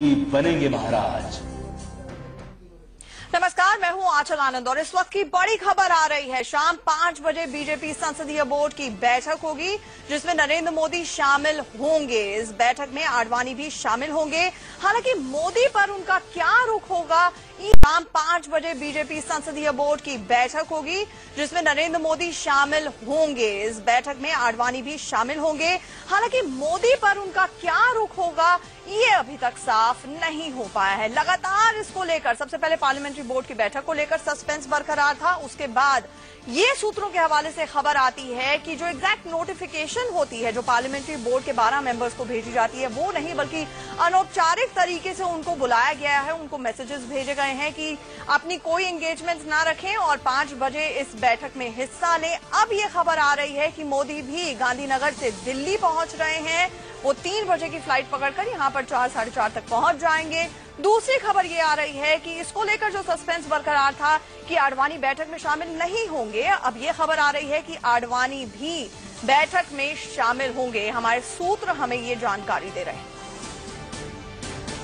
बनेंगे महाराज। नमस्कार, मैं हूं आंचल आनंद और इस वक्त की बड़ी खबर आ रही है। शाम 5 बजे बीजेपी संसदीय बोर्ड की बैठक होगी जिसमें नरेंद्र मोदी शामिल होंगे। इस बैठक में आडवाणी भी शामिल होंगे। हालांकि मोदी पर उनका क्या रुख होगा, शाम 5 बजे बीजेपी संसदीय बोर्ड की बैठक होगी जिसमें नरेंद्र मोदी शामिल होंगे। इस बैठक में आडवाणी भी शामिल होंगे। हालांकि मोदी पर उनका क्या रुख होगा ये अभी तक साफ नहीं हो पाया है। लगातार इसको लेकर सबसे पहले पार्लियामेंट्री बोर्ड की बैठक को लेकर सस्पेंस बरकरार था। उसके बाद ये सूत्रों के हवाले से खबर आती है कि जो एग्जैक्ट नोटिफिकेशन होती है जो पार्लियामेंट्री बोर्ड के 12 मेंबर्स को भेजी जाती है वो नहीं, बल्कि अनौपचारिक तरीके से उनको बुलाया गया है। उनको मैसेजेस भेजे गए हैं कि अपनी कोई एंगेजमेंट ना रखें और 5 बजे इस बैठक में हिस्सा लें। अब ये खबर आ रही है कि मोदी भी गांधीनगर से दिल्ली पहुंच रहे हैं। वो 3 बजे की फ्लाइट पकड़कर यहां पर 4 साढ़े 4 तक पहुंच जाएंगे। दूसरी खबर ये आ रही है कि इसको लेकर जो सस्पेंस बरकरार था कि आडवाणी बैठक में शामिल नहीं होंगे, अब ये खबर आ रही है कि आडवाणी भी बैठक में शामिल होंगे। हमारे सूत्र हमें ये जानकारी दे रहे हैं।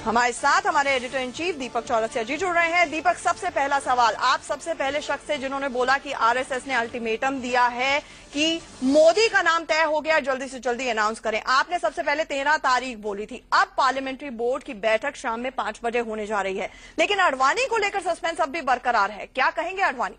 हमारे साथ हमारे एडिटर इन चीफ दीपक चौरसिया जी जुड़ रहे हैं। दीपक, सबसे पहला सवाल, आप सबसे पहले शख्स है जिन्होंने बोला कि आरएसएस ने अल्टीमेटम दिया है कि मोदी का नाम तय हो गया, जल्दी से जल्दी अनाउंस करें। आपने सबसे पहले 13 तारीख बोली थी। अब पार्लियामेंट्री बोर्ड की बैठक शाम में 5 बजे होने जा रही है, लेकिन आडवाणी को लेकर सस्पेंस अब भी बरकरार है। क्या कहेंगे आडवाणी?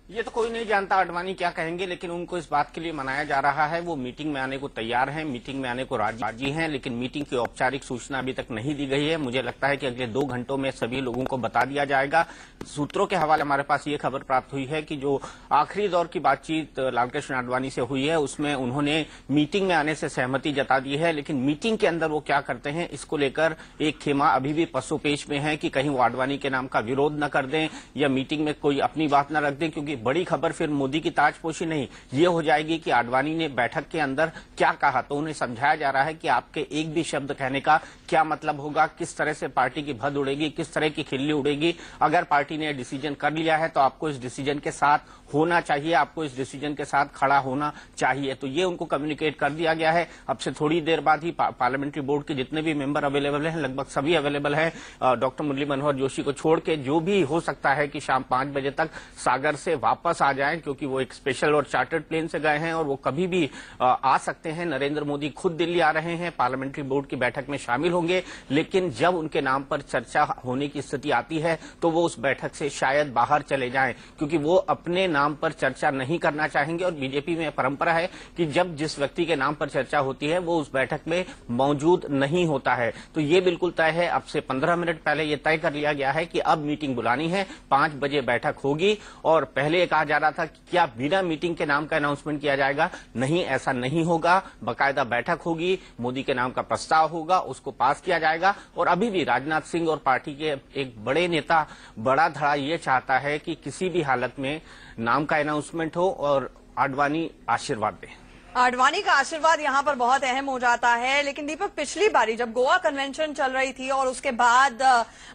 ये तो कोई नहीं जानता आडवाणी क्या कहेंगे, लेकिन उनको इस बात के लिए मनाया जा रहा है वो मीटिंग में आने को तैयार हैं, मीटिंग में आने को राजी हैं, लेकिन मीटिंग की औपचारिक सूचना अभी तक नहीं दी गई है। मुझे लगता है कि अगले 2 घंटों में सभी लोगों को बता दिया जाएगा। सूत्रों के हवाले हमारे पास ये खबर प्राप्त हुई है कि जो आखिरी दौर की बातचीत लालकृष्ण आडवाणी से हुई है उसमें उन्होंने मीटिंग में आने से सहमति जता दी है, लेकिन मीटिंग के अंदर वो क्या करते हैं इसको लेकर एक खेमा अभी भी पसोपेश में है कि कहीं वो आडवाणी के नाम का विरोध न कर दें या मीटिंग में कोई अपनी बात न रख दें, क्योंकि बड़ी खबर फिर मोदी की ताजपोशी नहीं, ये हो जाएगी कि आडवाणी ने बैठक के अंदर क्या कहा। तो उन्हें समझाया जा रहा है कि आपके एक भी शब्द कहने का क्या मतलब होगा, किस तरह से पार्टी की भद उड़ेगी, किस तरह की खिल्ली उड़ेगी। अगर पार्टी ने डिसीजन कर लिया है तो आपको इस डिसीजन के साथ होना चाहिए, आपको इस डिसीजन के साथ खड़ा होना चाहिए। तो ये उनको कम्युनिकेट कर दिया गया है। अब से थोड़ी देर बाद ही पार्लियामेंट्री बोर्ड के जितने भी मेंबर अवेलेबल हैं, लगभग सभी अवेलेबल हैं, डॉक्टर मुरली मनोहर जोशी को छोड़ के, जो भी हो सकता है कि शाम 5 बजे तक सागर से वापस आ जाएं, क्योंकि वो एक स्पेशल और चार्टर्ड प्लेन से गए हैं और वो कभी भी आ सकते हैं। नरेंद्र मोदी खुद दिल्ली आ रहे हैं, पार्लियामेंट्री बोर्ड की बैठक में शामिल होंगे, लेकिन जब उनके नाम पर चर्चा होने की स्थिति आती है तो वो उस बैठक से शायद बाहर चले जाएं, क्योंकि वो अपने नाम पर चर्चा नहीं करना चाहेंगे। और बीजेपी में परंपरा है कि जब जिस व्यक्ति के नाम पर चर्चा होती है वो उस बैठक में मौजूद नहीं होता है। तो ये बिल्कुल तय है, अब से 15 मिनट पहले ये तय कर लिया गया है कि अब मीटिंग बुलानी है, 5 बजे बैठक होगी। और पहले कहा जा रहा था कि क्या बिना मीटिंग के नाम का अनाउंसमेंट किया जाएगा? नहीं, ऐसा नहीं होगा। बाकायदा बैठक होगी, मोदी के नाम का प्रस्ताव होगा, उसको पास किया जाएगा। और अभी भी राजनाथ सिंह और पार्टी के एक बड़े नेता बड़ा धड़ा ये चाहता है कि किसी भी हालत में नाम का अनाउंसमेंट हो और आडवाणी आशीर्वाद दे। आडवाणी का आशीर्वाद यहां पर बहुत अहम हो जाता है। लेकिन दीपक, पिछली बारी जब गोवा कन्वेंशन चल रही थी और उसके बाद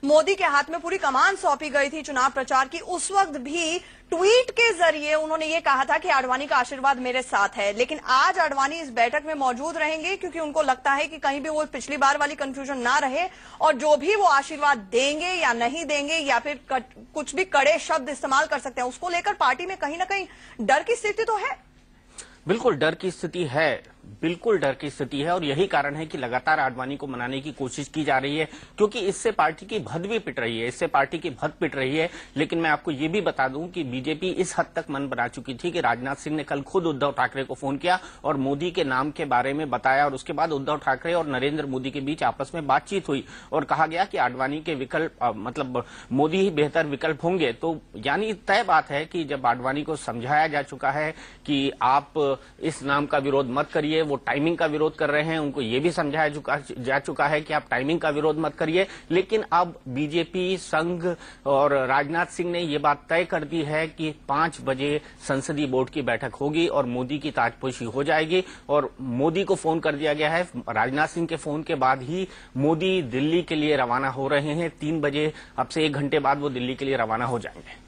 मोदी के हाथ में पूरी कमान सौंपी गई थी चुनाव प्रचार की, उस वक्त भी ट्वीट के जरिए उन्होंने ये कहा था कि आडवाणी का आशीर्वाद मेरे साथ है। लेकिन आज आडवाणी इस बैठक में मौजूद रहेंगे क्योंकि उनको लगता है कि कहीं भी वो पिछली बार वाली कंफ्यूजन ना रहे और जो भी वो आशीर्वाद देंगे या नहीं देंगे या फिर कुछ भी कड़े शब्द इस्तेमाल कर सकते हैं, उसको लेकर पार्टी में कहीं ना कहीं डर की स्थिति तो है। बिल्कुल डर की स्थिति है, बिल्कुल डर की स्थिति है। और यही कारण है कि लगातार आडवाणी को मनाने की कोशिश की जा रही है, क्योंकि इससे पार्टी की भद भी पिट रही है, इससे पार्टी की भद पिट रही है। लेकिन मैं आपको ये भी बता दूं कि बीजेपी इस हद तक मन बना चुकी थी कि राजनाथ सिंह ने कल खुद उद्धव ठाकरे को फोन किया और मोदी के नाम के बारे में बताया और उसके बाद उद्धव ठाकरे और नरेंद्र मोदी के बीच आपस में बातचीत हुई और कहा गया कि आडवाणी के विकल्प मतलब मोदी ही बेहतर विकल्प होंगे। तो यानी तय बात है कि जब आडवाणी को समझाया जा चुका है कि आप इस नाम का विरोध मत करिए, वो टाइमिंग का विरोध कर रहे हैं, उनको ये भी समझाया जा चुका है कि आप टाइमिंग का विरोध मत करिए। लेकिन अब बीजेपी, संघ और राजनाथ सिंह ने ये बात तय कर दी है कि 5 बजे संसदीय बोर्ड की बैठक होगी और मोदी की ताजपोशी हो जाएगी। और मोदी को फोन कर दिया गया है, राजनाथ सिंह के फोन के बाद ही मोदी दिल्ली के लिए रवाना हो रहे हैं। 3 बजे, अब से 1 घंटे बाद वो दिल्ली के लिए रवाना हो जाएंगे।